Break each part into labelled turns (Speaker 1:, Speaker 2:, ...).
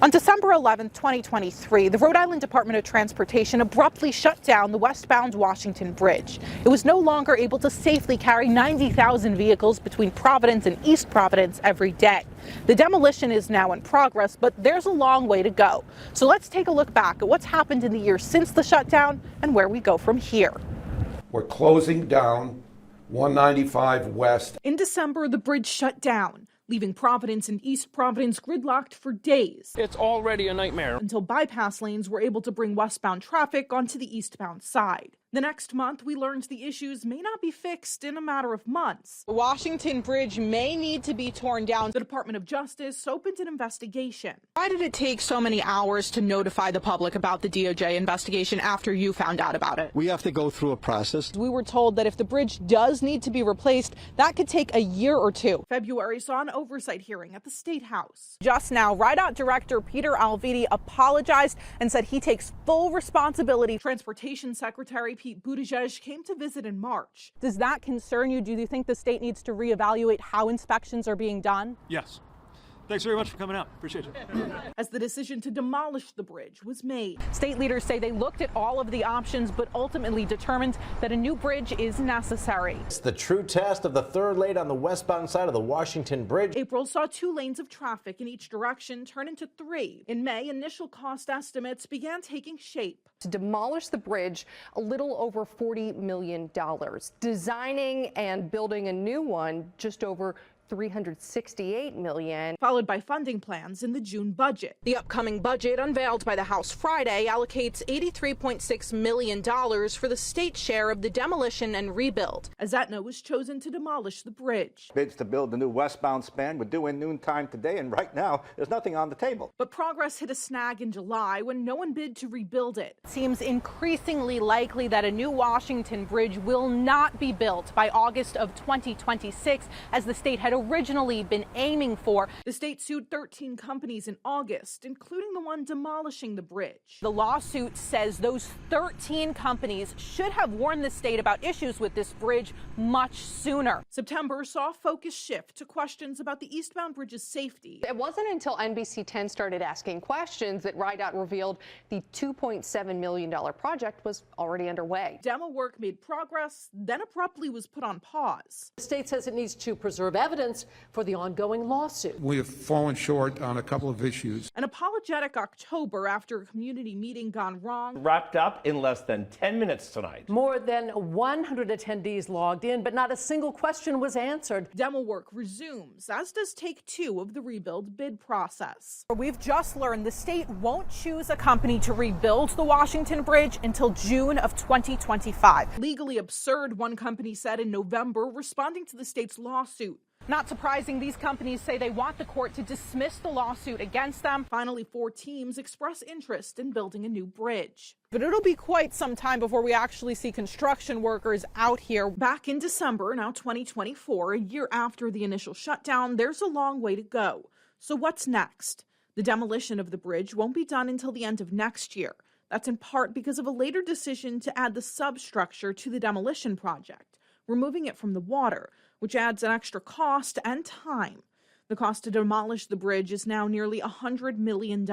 Speaker 1: On December 11, 2023, the Rhode Island Department of Transportation abruptly shut down the westbound Washington Bridge. It was no longer able to safely carry 90,000 vehicles between Providence and East Providence every day. The demolition is now in progress, but there's a long way to go. So let's take a look back at what's happened in the years since the shutdown and where we go from here.
Speaker 2: We're closing down 195 West.
Speaker 1: In December, the bridge shut down, leaving Providence and East Providence gridlocked for days.
Speaker 3: It's already a nightmare.
Speaker 1: Until bypass lanes were able to bring westbound traffic onto the eastbound side. The next month, we learned the issues may not be fixed in a matter of months. The Washington Bridge may need to be torn down. The Department of Justice opened an investigation. Why did it take so many hours to notify the public about the DOJ investigation after you found out about it?
Speaker 4: We have to go through a process.
Speaker 1: We were told that if the bridge does need to be replaced, that could take a year or two. February saw an oversight hearing at the State House. Just now, RIDOT Director Peter Alviti apologized and said he takes full responsibility. Transportation Secretary Pete Buttigieg came to visit in March. Does that concern you? Do you think the state needs to reevaluate how inspections are being done?
Speaker 5: Yes. Thanks very much for coming out. Appreciate it.
Speaker 1: As the decision to demolish the bridge was made. State leaders say they looked at all of the options, but ultimately determined that a new bridge is necessary.
Speaker 6: It's the true test of the third lane on the westbound side of the Washington Bridge.
Speaker 1: April saw 2 lanes of traffic in each direction turn into 3. In May, initial cost estimates began taking shape.
Speaker 7: To demolish the bridge, a little over $40 million. Designing and building a new one, just over $368 million.
Speaker 1: Followed by funding plans in the June budget. The upcoming budget, unveiled by the House Friday, allocates $83.6 million for the state share of the demolition and rebuild, as Aetna was chosen to demolish the bridge.
Speaker 4: Bids to build the new westbound span were due in noontime today, and right now there's nothing on the table.
Speaker 1: But progress hit a snag in July when no one bid to rebuild it. It seems increasingly likely that a new Washington Bridge will not be built by August of 2026, as the state had originally been aiming for. The state sued 13 companies in August, including the one demolishing the bridge. The lawsuit says those 13 companies should have warned the state about issues with this bridge much sooner. September saw a focus shift to questions about the eastbound bridge's safety.
Speaker 7: It wasn't until NBC 10 started asking questions that RIDOT revealed the $2.7 million project was already underway.
Speaker 1: Demo work made progress, then abruptly was put on pause.
Speaker 8: The state says it needs to preserve evidence for the ongoing lawsuit.
Speaker 2: We have fallen short on a couple of issues.
Speaker 1: An apologetic October after a community meeting gone wrong.
Speaker 9: Wrapped up in less than 10 minutes tonight.
Speaker 8: More than 100 attendees logged in, but not a single question was answered.
Speaker 1: Demo work resumes, as does take 2 of the rebuild bid process. We've just learned the state won't choose a company to rebuild the Washington Bridge until June of 2025. Legally absurd, one company said in November, responding to the state's lawsuit. Not surprising, these companies say they want the court to dismiss the lawsuit against them. Finally, 4 teams express interest in building a new bridge. But it'll be quite some time before we actually see construction workers out here. Back in December, now 2024, a year after the initial shutdown, there's a long way to go. So what's next? The demolition of the bridge won't be done until the end of next year. That's in part because of a later decision to add the substructure to the demolition project, removing it from the water, which adds an extra cost and time. The cost to demolish the bridge is now nearly $100 million,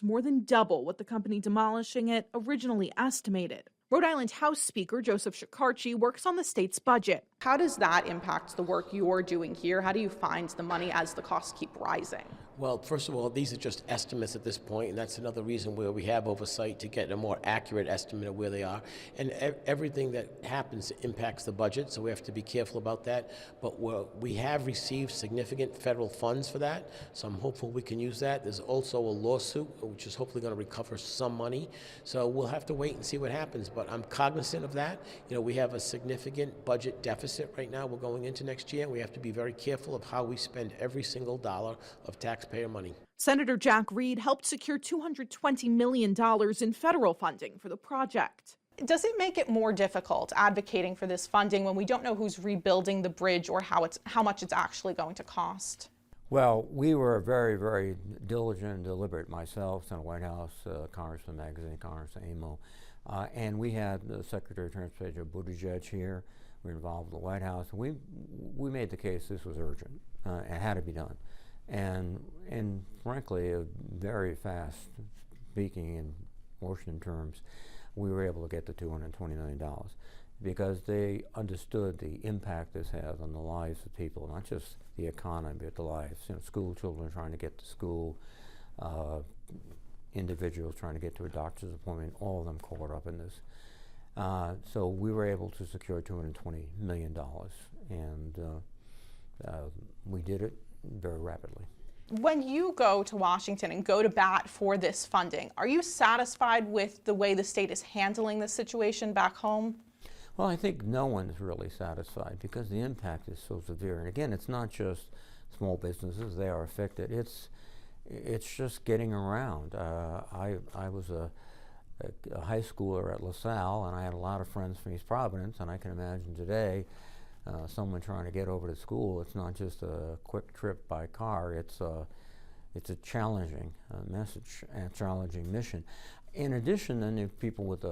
Speaker 1: more than double what the company demolishing it originally estimated. Rhode Island House Speaker Joseph Shekarchi works on the state's budget. How does that impact the work you're doing here? How do you find the money as the costs keep rising?
Speaker 10: Well, first of all, these are just estimates at this point, and that's another reason where we have oversight to get a more accurate estimate of where they are. And everything that happens impacts the budget, so we have to be careful about that. But we have received significant federal funds for that, so I'm hopeful we can use that. There's also a lawsuit, which is hopefully going to recover some money. So we'll have to wait and see what happens, but I'm cognizant of that. You know, we have a significant budget deficit right now. We're going into next year. We have to be very careful of how we spend every single dollar of taxpayer money.
Speaker 1: Senator Jack Reed helped secure $220 million in federal funding for the project. Does it make it more difficult advocating for this funding when we don't know who's rebuilding the bridge or how much it's actually going to cost?
Speaker 11: Well, we were very, very diligent and deliberate, myself, Senator Whitehouse, Congressman Magazine, Congressman Amo, and we had the Secretary of Transportation Buttigieg here. We were involved with the White House. We made the case this was urgent. It had to be done. and frankly, very fast, speaking in Washington terms, we were able to get the $220 million because they understood the impact this has on the lives of people, not just the economy, but the lives. You know, school children trying to get to school, individuals trying to get to a doctor's appointment, all of them caught up in this. So we were able to secure $220 million, and we did it very rapidly.
Speaker 1: When you go to Washington and go to bat for this funding, are you satisfied with the way the state is handling the situation back home?
Speaker 11: Well, I think no one's really satisfied because the impact is so severe. And again, it's not just small businesses, they are affected. It's just getting around. I was a high schooler at LaSalle, and I had a lot of friends from East Providence, and I can imagine today someone trying to get over to school. It's not just a quick trip by car. It's a challenging message and challenging mission. In addition, then if people with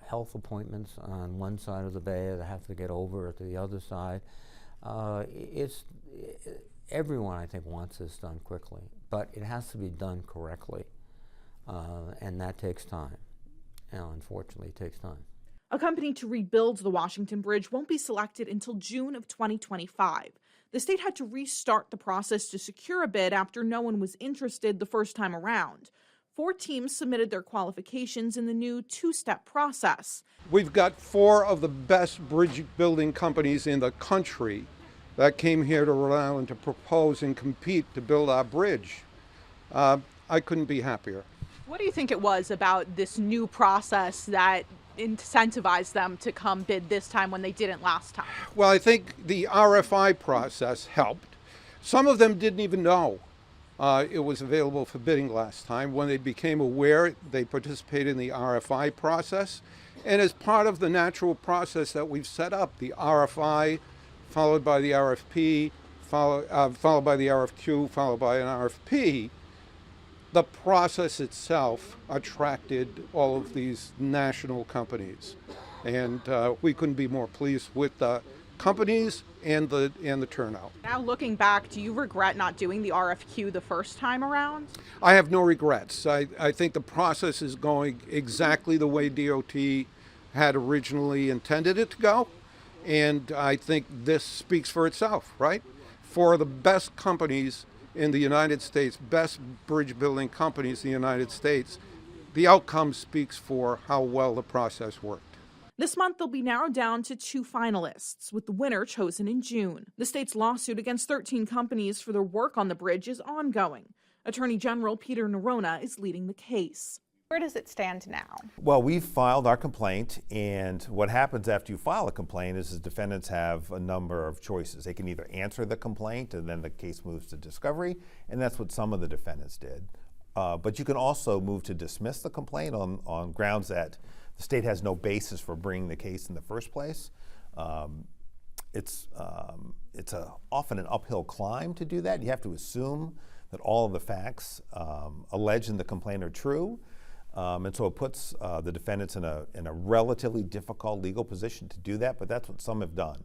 Speaker 11: health appointments on one side of the bay that have to get over to the other side, everyone I think wants this done quickly, but it has to be done correctly, and that takes time. Unfortunately, it takes time.
Speaker 1: A company to rebuild the Washington Bridge won't be selected until June of 2025. The state had to restart the process to secure a bid after no one was interested the first time around. 4 teams submitted their qualifications in the new 2-step process.
Speaker 2: We've got 4 of the best bridge building companies in the country that came here to Rhode Island to propose and compete to build our bridge. I couldn't be happier.
Speaker 1: What do you think it was about this new process that incentivized them to come bid this time when they didn't last time?
Speaker 2: Well, I think the RFI process helped. Some of them didn't even know it was available for bidding last time. When they became aware, they participated in the RFI process. And as part of the natural process that we've set up, the RFI followed by the RFP, followed by the RFQ, followed by an RFP, the process itself attracted all of these national companies. And we couldn't be more pleased with the companies and the turnout.
Speaker 1: Now looking back, do you regret not doing the RFQ the first time around?
Speaker 2: I have no regrets. I think the process is going exactly the way DOT had originally intended it to go. And I think this speaks for itself, right? For the best companies in the United States, best bridge building companies in the United States, the outcome speaks for how well the process worked.
Speaker 1: This month, they'll be narrowed down to 2 finalists, with the winner chosen in June. The state's lawsuit against 13 companies for their work on the bridge is ongoing. Attorney General Peter Nerona is leading the case. Where does it stand now?
Speaker 3: Well, we've filed our complaint, and what happens after you file a complaint is defendants have a number of choices. They can either answer the complaint, and then the case moves to discovery, and that's what some of the defendants did. But you can also move to dismiss the complaint on grounds that the state has no basis for bringing the case in the first place. It's often an uphill climb to do that. You have to assume that all of the facts alleged in the complaint are true. And so it puts the defendants in a relatively difficult legal position to do that, but that's what some have done.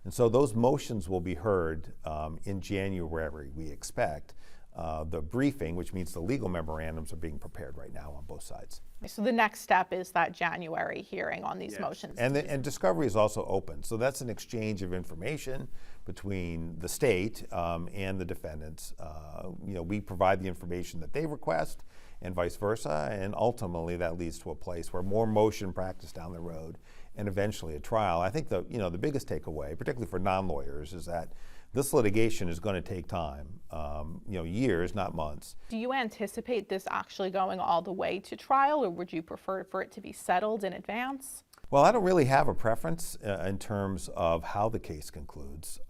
Speaker 3: And so those motions will be heard in January, we expect. The briefing, which means the legal memorandums, are being prepared right now on both sides.
Speaker 1: So the next step is that January hearing on these motions.
Speaker 3: And discovery is also open. So that's an exchange of information between the state and the defendants. We provide the information that they request, and vice versa, and ultimately that leads to a place where more motion practice down the road and eventually a trial. I think the biggest takeaway, particularly for non-lawyers, is that this litigation is going to take time, years, not months.
Speaker 1: Do you anticipate this actually going all the way to trial, or would you prefer for it to be settled in advance?
Speaker 3: Well, I don't really have a preference in terms of how the case concludes,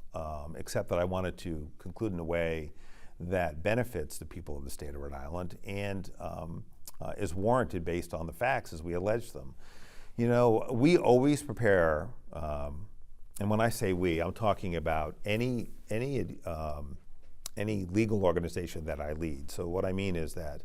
Speaker 3: except that I wanted to conclude in a way that benefits the people of the state of Rhode Island and is warranted based on the facts as we allege them. We always prepare, and when I say we, I'm talking about any legal organization that I lead. So what I mean is that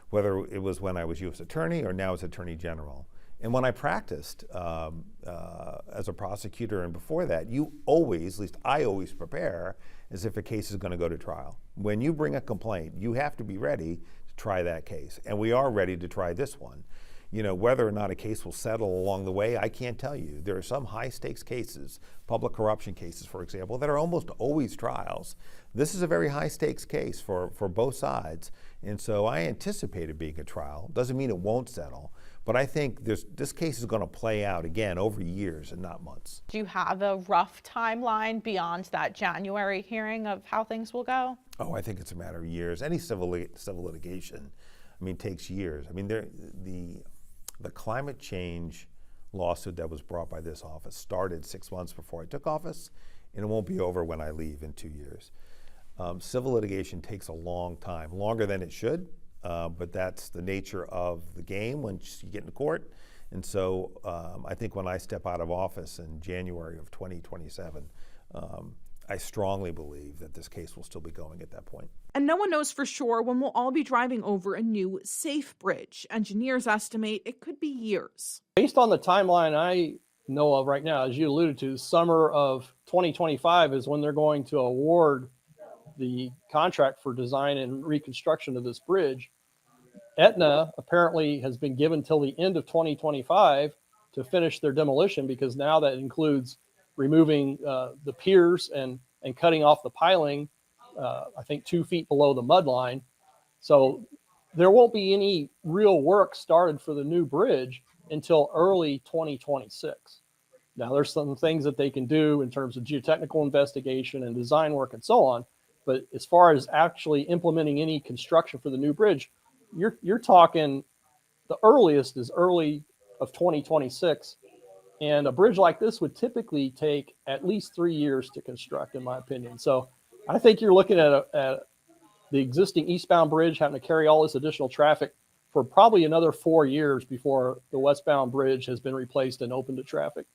Speaker 3: whether it was when I was U.S. Attorney or now as Attorney General, And when I practiced as a prosecutor and before that, you always, at least I always prepare as if a case is going to go to trial. When you bring a complaint, you have to be ready to try that case. And we are ready to try this one. You know, whether or not a case will settle along the way, I can't tell you. There are some high stakes cases, public corruption cases, for example, that are almost always trials. This is a very high stakes case for both sides. And so I anticipate it being a trial. Doesn't mean it won't settle. But I think this case is going to play out, again, over years and not months.
Speaker 1: Do you have a rough timeline beyond that January hearing of how things will go?
Speaker 3: Oh, I think it's a matter of years. Any civil litigation, I mean, takes years. I mean, the climate change lawsuit that was brought by this office started 6 months before I took office, and it won't be over when I leave in 2 years. Civil litigation takes a long time, longer than it should. But that's the nature of the game once you get into court. And so I think when I step out of office in January of 2027, I strongly believe that this case will still be going at that point.
Speaker 1: And no one knows for sure when we'll all be driving over a new safe bridge. Engineers estimate it could be years.
Speaker 12: Based on the timeline I know of right now, as you alluded to, summer of 2025 is when they're going to award the contract for design and reconstruction of this bridge. Aetna apparently has been given till the end of 2025 to finish their demolition, because now that includes removing the piers and cutting off the piling, I think 2 feet below the mud line. So there won't be any real work started for the new bridge until early 2026. Now, there's some things that they can do in terms of geotechnical investigation and design work and so on. But as far as actually implementing any construction for the new bridge, you're talking the earliest is early of 2026. And a bridge like this would typically take at least 3 years to construct, in my opinion. So I think you're looking at the existing eastbound bridge having to carry all this additional traffic for probably another 4 years before the westbound bridge has been replaced and open to traffic.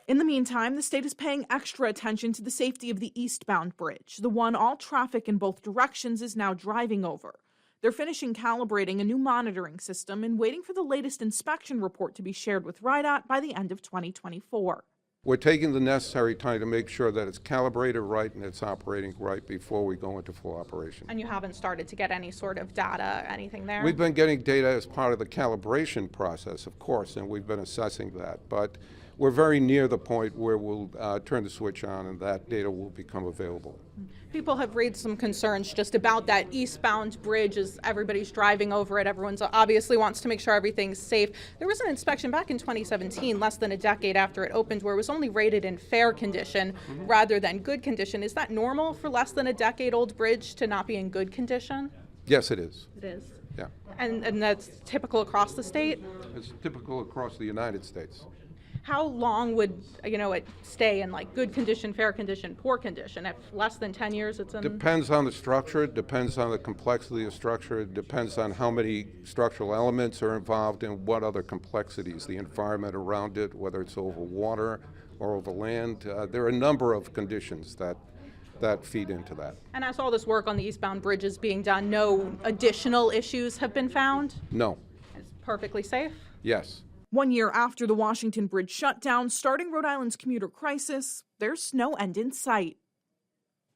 Speaker 1: In the meantime, the state is paying extra attention to the safety of the eastbound bridge, the one all traffic in both directions is now driving over. They're finishing calibrating a new monitoring system and waiting for the latest inspection report to be shared with RIDOT by the end of 2024.
Speaker 2: We're taking the necessary time to make sure that it's calibrated right and it's operating right before we go into full operation.
Speaker 1: And you haven't started to get any sort of data, anything there?
Speaker 2: We've been getting data as part of the calibration process, of course, and we've been assessing that. But we're very near the point where we'll turn the switch on and that data will become available.
Speaker 1: People have raised some concerns just about that eastbound bridge as everybody's driving over it. Everyone obviously wants to make sure everything's safe. There was an inspection back in 2017, less than a decade after it opened, where it was only rated in fair condition rather than good condition. Is that normal for less than a decade-old bridge to not be in good condition?
Speaker 2: Yes, it is.
Speaker 1: It is.
Speaker 2: Yeah.
Speaker 1: And that's typical across the state?
Speaker 2: It's typical across the United States.
Speaker 1: How long would, it stay in like good condition, fair condition, poor condition? If less than 10 years it's in?
Speaker 2: Depends on the structure, it depends on the complexity of structure, it depends on how many structural elements are involved and what other complexities, the environment around it, whether it's over water or over land. There are a number of conditions that feed into that.
Speaker 1: And as all this work on the eastbound bridge is being done, no additional issues have been found?
Speaker 2: No.
Speaker 1: It's perfectly safe?
Speaker 2: Yes.
Speaker 1: 1 year after the Washington Bridge shutdown, starting Rhode Island's commuter crisis, there's no end in sight.